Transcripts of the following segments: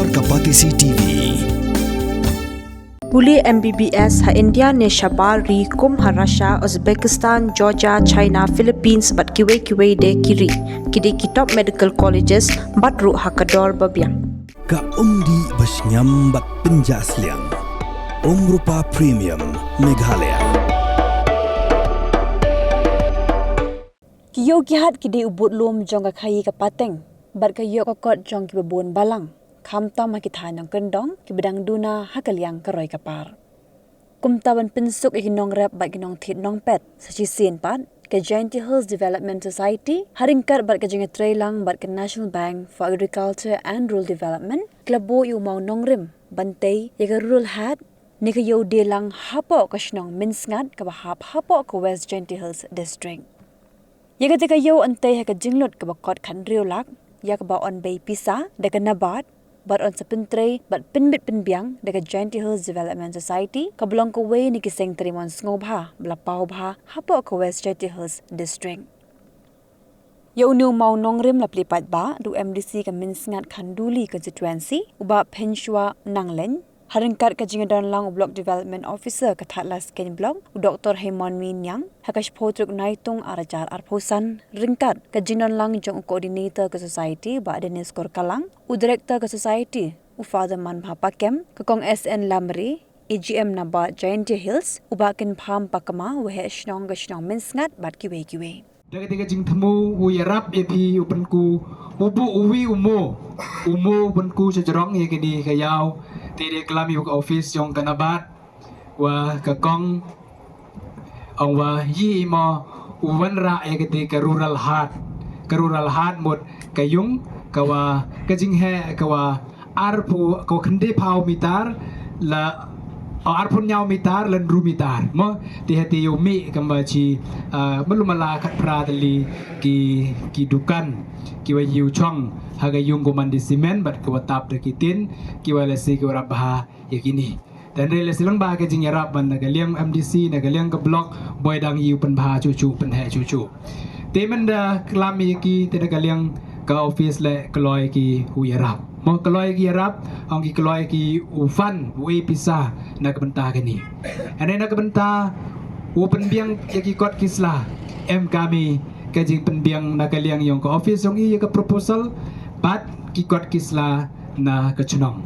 Gor Kapatisi TV. Puli MBBS ha India ne Shabari kum ha Russia, Uzbekistan, Georgia, China, Philippines bat kiwe de kiri. Kidi kitop medical colleges bat ru ha kador babiang. Ka umdi basnyam bat penjasliang. Rupa Premium Meghalaya. Kiyo gihat kidi ubut lum jong ka khayi ka pateng. Bat kayo kokot jong ki babun balang. Kamta makitha ng kendong ki bedang duna hakaliang karoy kapar. Kumtawan pinsuk ikinong rep bat kinong thit nong pet sa chisin pat ka Jainty Hills Development Society haringkat bat ka jingetre lang bat ka National Bank for Agriculture and Rural Development klabo yu mau nong rim bantay yaga rural hat ni kayo de lang hapo ka shnong minsngat ka bahap hapo ka West Jainty Hills District. Yaga te kayo antay ha ka jinglot ka bakot kan riolak yak ba on bay pisa daga nabat but on sa pintre but pinbit pinbiang daga Jainty Hills Development Society kablong ko way ni kiseng trimon ngobha blapaw bha hapo ko West Jainty Hills District. Yo nu mau nong rim laplipat ba du MDC ka minsngat khanduli constituency uba penshwa nanglen haringkat ka jingadan lang block development officer ka Thatlas Ken block Dr. Hemon Minyang hakash potruk naitung arajar arposan ringkat ka jingadan lang jong coordinator ka society ba Dennis Korkalang director ka society Father Man Bhapakem ka kong SN Lamri EGM na ba Jainty Hills ubakin pham pakama wehe shnong ga shnong minsngat bat kiwe Daga tiga jing temu uyarap epi upenku ubu uwi umo upenku sejerong ya kini kayau tiri kelami buka office yang kanabat wa kakong ang wa yi mo uwan ra ya kiti ka rural heart mot kayung kawa kajing he kawa arpu ko khende phau mitar la arpun nyau mitar lan ru mitar mo ti hati yomi kamba chi melumala khat pra tali ki dukan ki wa yu chong haga yung ko mandi simen bat ko tap de kitin ki wa lesi ko rabha yakini dan rele silang ba ka jing yarap ban nagaliang MDC nagaliang ka block boy dang yu pen bha chu pen he chu temen da klami ki te nagaliang ka office le kloy ki hu yarap mo kloy ki yarap ang ki kloy ki ufan we pisa na kabenta kini ane na kabenta u penbiang yaki kot kisla em kami kajing penbiang na kaliang yung ka office yung iya ka proposal bat ki kot kisla na ka chnong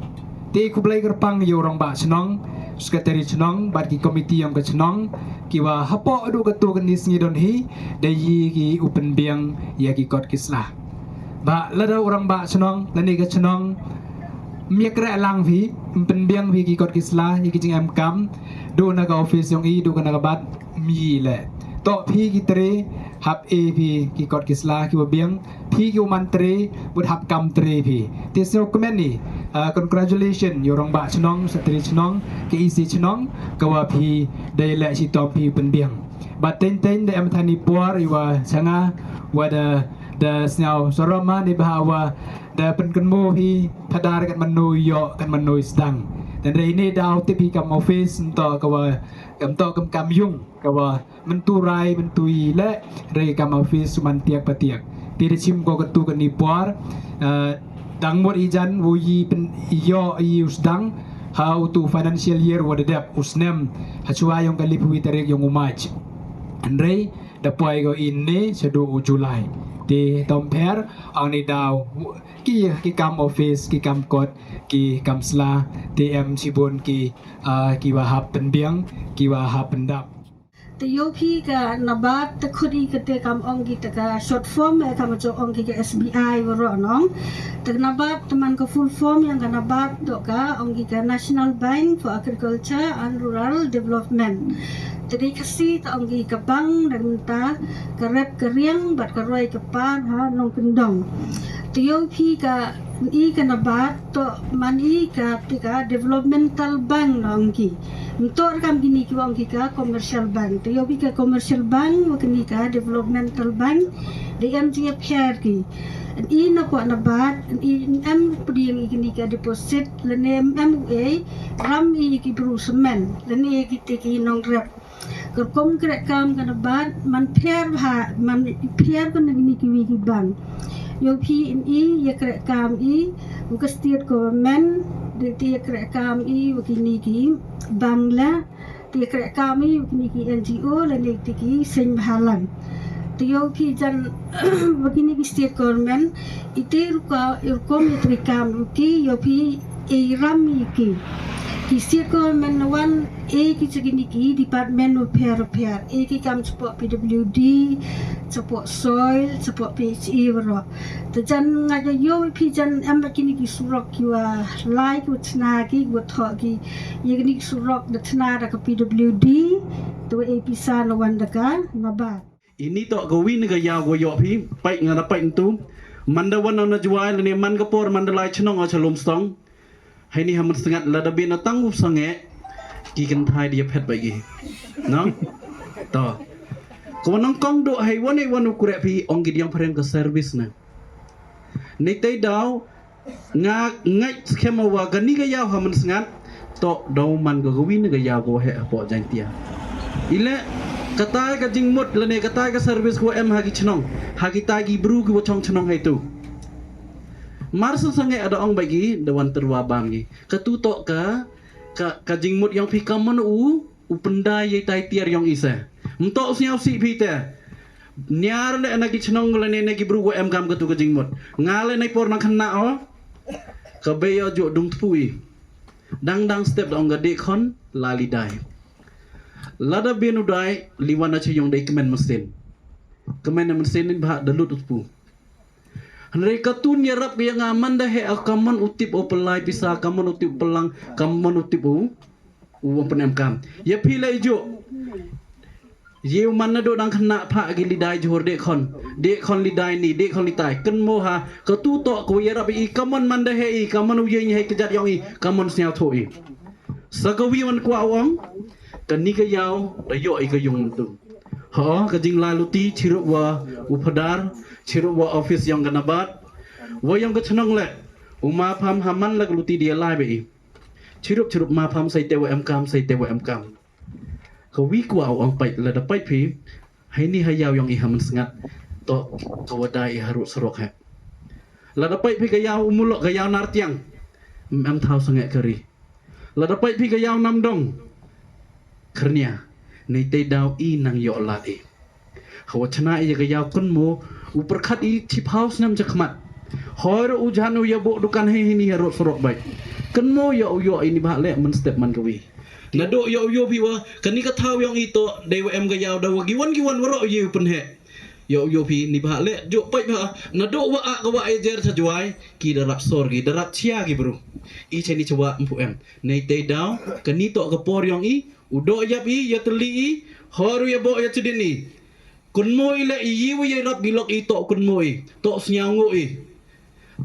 te kublai kerpang yorong ba chnong sekretari chnong bat ki komiti yung ka chnong kiwa hapo adu ka tu kanis ngidon hi dayi ki u penbiang yaki kot kisla ba lada orang ba chnong lani ka chnong miakra lang vi penbiang vi ki kot kisla ki jing em kam do na ka office yung i do ka na bat mi le to phi ki tre hap a phi ki kot kisla ki biang phi ki mantre bud hap kam tre phi this document ni congratulation yorong ba chnong satri chnong ki isi chnong ka wa phi dai la si to phi penbiang ba ten de am thani por iwa changa wa da snow soroma ni bahawa da penkenmu hi padar kan manui yo kan manui sedang dan ini dau tipi kam office untuk kawa kam yung kawa menturai mentui le re kam office suman tiak patiak tidak sim ko ketu kan ni por dang mod ijan wuyi pen yo i sedang how to financial year wadadap usnem hachua yung kalipu tarik yung umaj andre dapoy go ini sedu Julai di tomper ang ni daw ki kam office ki kam kot ki kam sla tm sibon ki wahap penbiang ki wahap pendap te yopi ka nabat te khudi ke te kam ong ki ka short form kam jo ong ki SBI woro nong te nabat teman ka full form yang ka nabat do ka ong ki ka National Bank for Agriculture and Rural Development. Jadi kasi ta ong ki ka bang dan ta ka rep ka riang bat ka roi ka pan ha nong kendong. Te yopi ka i ka nabat to man i ka tika developmental bank nong ki. Untuk kam gini ki wong ki ka commercial bank. Te yopi ka commercial bank wa kini ka developmental bank di MTF share ki. I na ko na bat i em puding i ka deposit lene MUA ram i ki brusemen lene ki te ki nong rep kerkom krek kam kana bat man pier ha man pier ko nagini ki wi ki bang yo pi in I ya krek kam I buka state government de ti krek kam I begini ki Bangla ti krek kam I begini ki NGO le ne ti ki sen halang tiyo ki jan begini ki state government ite ruka irkom ya tri kam ki yo pi e rami ki state government wan ki segini ki department of repair ki kam support PWD support soil support PHE waro tejan ngaja yo pi jan am begini ki surok ki wa lai ki tna ki wa tho ki yegini surok de tna da ka PWD to pisa no wan da ka nabat ini tok gawin ga ya go yo pi pai ngana pai tu mandawan na juai le man ka por mandalai chnong a chalom stong hai ni haman sangat la da bin tang sange ki kan thai dia phet bai gi no to ko nong kong do hai wan ai wan ku re pi ong gi yang phren ka service na nei tai dau nga ngai skema wa ga ni ga ya haman sangat to do man ga gawin ga ya go he po jang tia ile katai ka jingmut lene katai ka service ko em hagi chnong hagi tagi bru ko chong chnong hai tu marsul sange ada ong bagi dewan terwa bangi katuto ka jingmut yang pi kaman u pendai ye tai tiar yang isa mtok siau si pi te nyar le nagi chnong lene nagi bru ko em kam ka tu ka jingmut ngale nai por nang khna o ka beyo jo dung tpui dang step dong ga de khon lali dai lada benu dai liwana che yong dai kemen mesin ni bah dalut utpu hanre katun yarap yang aman dah he akaman utip opelai bisa kaman utip pelang kaman utip u penem kam ya pilai jo ye man do dang khna pha gi lidai jor de khon lidai ni de khon litai ken moha katu to ko yarap I kaman man dah he I kaman u ye he kejat yong I kaman snyao thoi sagawi man kwa wong kan ni ka yaw da yo I ka yung tu ha ka jing la luti chiru wa upadar chiru wa office yang ganabat wa yang ka chnong le uma pham haman la luti dia lai be chirup ma pham sai te wa em kam ka wi kwa ong pai la da pai phi hai ni ha yaw yang I haman sangat to ka wadai haru sorok ha la da pai phi ka yaw umulok ka yaw nar tiang em thau sangat kari la da pai phi ka yaw nam dong kernia nei te dau I nang yo la e hawa chana I ga yaw kun mo uperkhat I chip house nam jakmat hor u janu ya bo dukan he ni ro sorok bai kun mo yo ini bah le men step man kawi na do yo bi wa kan ni ka thau yong I to dewa em ga yaw da wa giwan waro ye pen he yo pi ni bah le jo pai ba na do wa a ga wa e jer sa juai ki darap sor gi darap chia gi bro I cheni chwa mpu em nei te dau kan ni to ga por yong I udo yap I ya teli I horu ya bo ya chudini kun moi le I wi ya rap gilok I to kun moi to snyangu I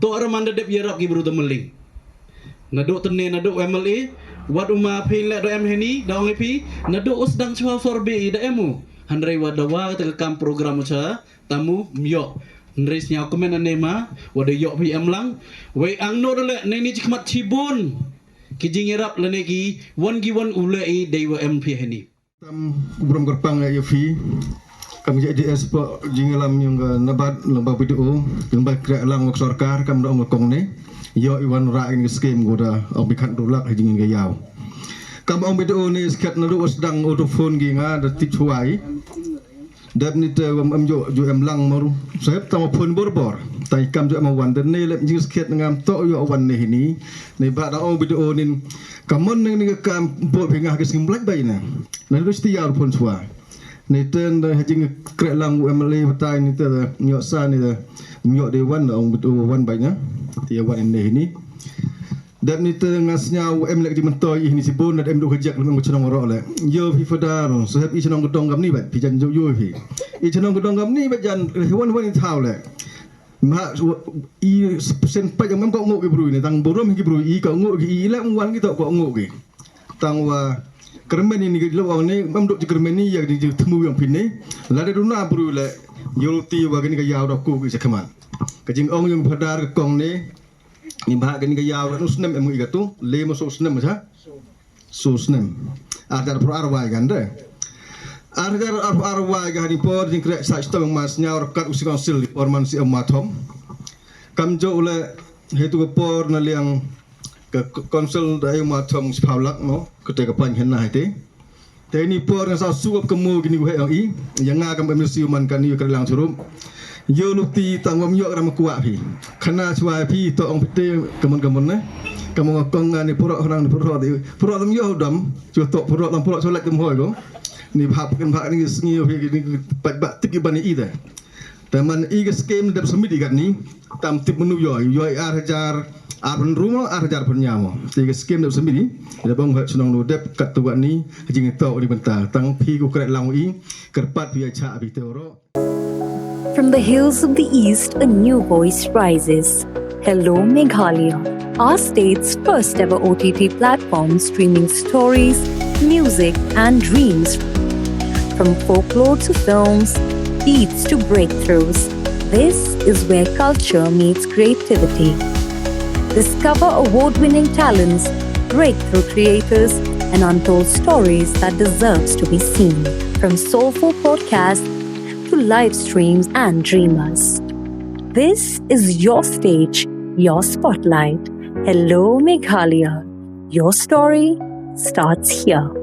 to ramanda dep ya rap gi bru temeling na do tene na do emeli wat uma pin le do em heni da ong pi na do us dang chwa sorbe I da emu handrai wadawa ta kam program cha tamu myo ndres nyau komen anema wada yo pi em lang we ang no le ne ni chikmat chibun kijing irap lene ki wan ule I dewa MP heni tam brom gerpang ya fi kam jadi espo jingelam yang nabat lomba video yang ba kra lang wak sarkar kam dong ngokong ne yo iwan ra in scheme goda au bikat dolak jingin ga yaw kam ong video ni skat na do sedang auto phone gi nga da tik chuai dat ni te am jo em lang maru sep tam phone bor tai kam jo ma wan den ne le jing skat ngam to yo wan ne ni ne ba da ong video nin kamon ni kam bo bengah ke sim black bai na do stia phone chua ne ten da jing kre lang emle tai ni te nyo sa ni nyo de wan ong video wan bai na ti wan ne ni dat ni te ngasnya em lek di mentoi ini si bon em do hejak lu ngochnong ro le yo fi fadar so hep I chnong gedong gam ni ba pi jan yo fi I chnong gedong gam ni ba jan wan ni thau le ma I sen pa jam ko ngok gi bru ni tang borom gi bru I ko ngok gi I le wan gi to ko ngok gi tang wa kermen ni gi lo ni mam do kermen ni ya di temu yang pin ni la de duna bru le yo ti wa gi ga yaw do ku gi sekman ka jing ong yung fadar kong ni ni bah gani ga yaw no snem emu igatu le mo so snem ja so snem agar pro arwai gande agar arwai ga ni por jing krek sa stem mas nyaw kat usi konsil di porman si amatom kamjo ule hetu por na liang ke konsul dai ma thom spaulak no ketika pan hena hete te ni por na sa suap kemu gini gue i yang nga kam emisi man kan ni kerlang surum yo lukti tangwam yo ram kuat pi khana chwa pi to ong pite kamon ne kamu ngakong ni purok orang ni purok tam yo dam chu to purok tam purok solek kem hoi ko ni phap ni ngi pi ni bat tik ban i da taman i ke skem dap semit ikat ni tam tip menu yo ar hajar arun rumah arjar penyamo tiga skem dap semit ni da bang ha sunong no dep kat tu ni jing to di benta tang pi ku kret lang i kerpat pi cha bi teoro. From the hills of the east, a new voice rises. Hello Meghalaya, our state's first ever OTT platform streaming stories, music and dreams. From folklore to films, beats to breakthroughs, this is where culture meets creativity. Discover award-winning talents, breakthrough creators, and untold stories that deserves to be seen. From soulful podcasts to live streams and dreamers. This is your stage, your spotlight. Hello Meghalaya. Your story starts here.